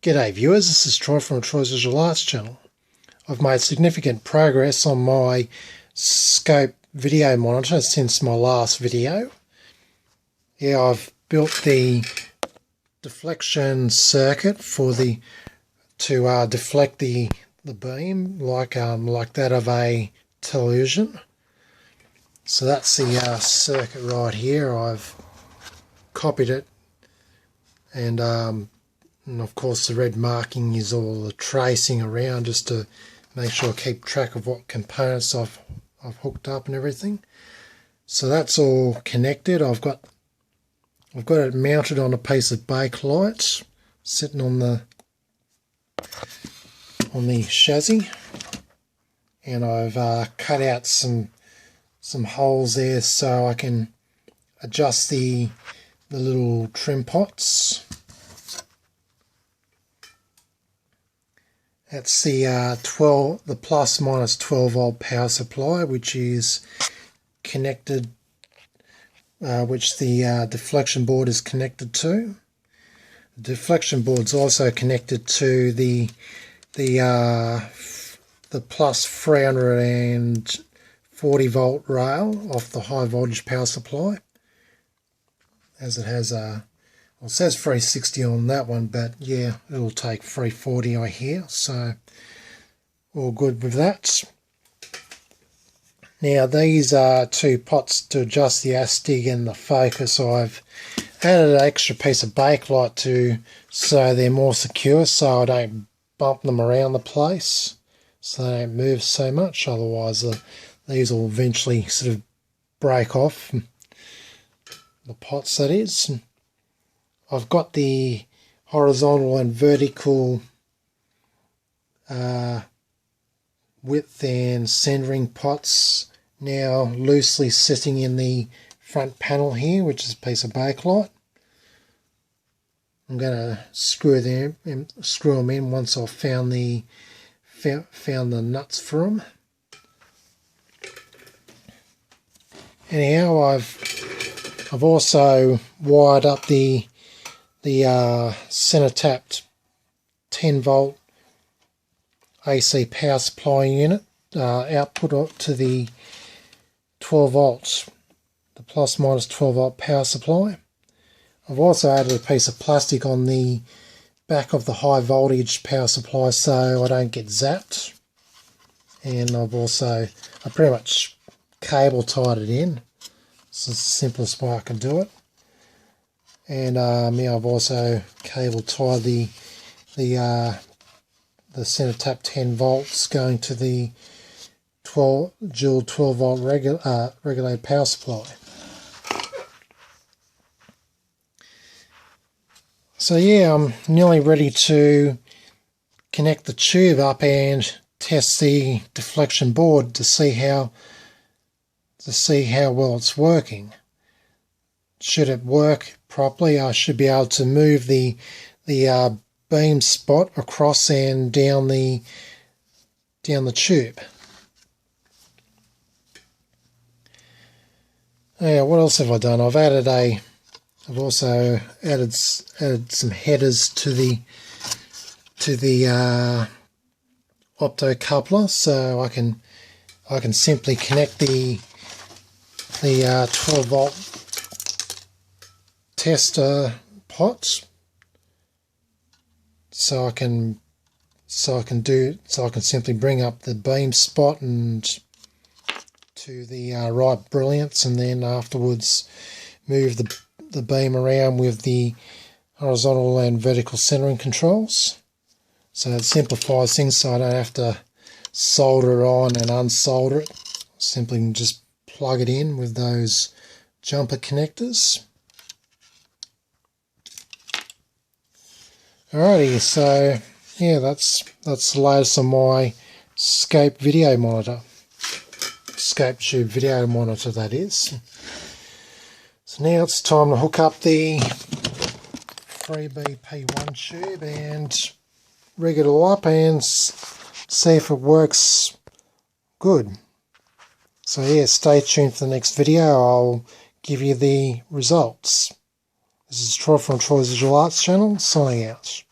G'day viewers, this is Troy from Troy's Visual Arts channel. I've made significant progress on my scope video monitor since my last video. Yeah, I've built the deflection circuit for to deflect the beam like that of a television. So that's the circuit right here. I've copied it, and of course the red marking is all the tracing around, just to make sure I keep track of what components I've hooked up and everything. So that's all connected. I've got it mounted on a piece of bakelite sitting on the chassis, and I've cut out some holes there so I can adjust the little trim pots. That's the plus minus 12 volt power supply, which is connected, which the deflection board is connected to. The deflection board's also connected to the plus 340 volt rail off the high voltage power supply, as it has well, it says 360 on that one, but yeah, it'll take 340 I hear, so all good with that. Now these are two pots to adjust the astig and the focus. I've added an extra piece of bakelite so they're more secure, so I don't bump them around the place, so they don't move so much, otherwise these will eventually sort of break off, the pots that is. I've got the horizontal and vertical width and centering pots now loosely sitting in the front panel here, which is a piece of bakelite. I'm going to screw them in once I've found the nuts for them. Anyhow, I've also wired up the center tapped 10 volt AC power supply unit output to the 12 volts, the plus minus 12 volt power supply. I've also added a piece of plastic on the back of the high voltage power supply so I don't get zapped, and I pretty much cable tied it in. This is the simplest way I can do it. And yeah, I've also cable tied the center tap 10 volts going to the dual 12 volt regulated power supply. So yeah, I'm nearly ready to connect the tube up and test the deflection board to see how well it's working. Should it work properly, I should be able to move the beam spot across and down the tube. Yeah, what else have I done? I've also added some headers to the optocoupler, so I can simply connect the 12 volt tester pots, so I can simply bring up the beam spot and to the right brilliance, and then afterwards move the beam around with the horizontal and vertical centering controls. So it simplifies things, so I don't have to solder it on and unsolder it. Simply just plug it in with those jumper connectors. Alrighty, so yeah, that's the latest on my scope video monitor. Scope tube video monitor, that is. So now it's time to hook up the 3BP1 tube and rig it all up and see if it works good. So yeah, stay tuned for the next video. I'll give you the results. This is Troy from Troy's Visual Arts channel, signing out.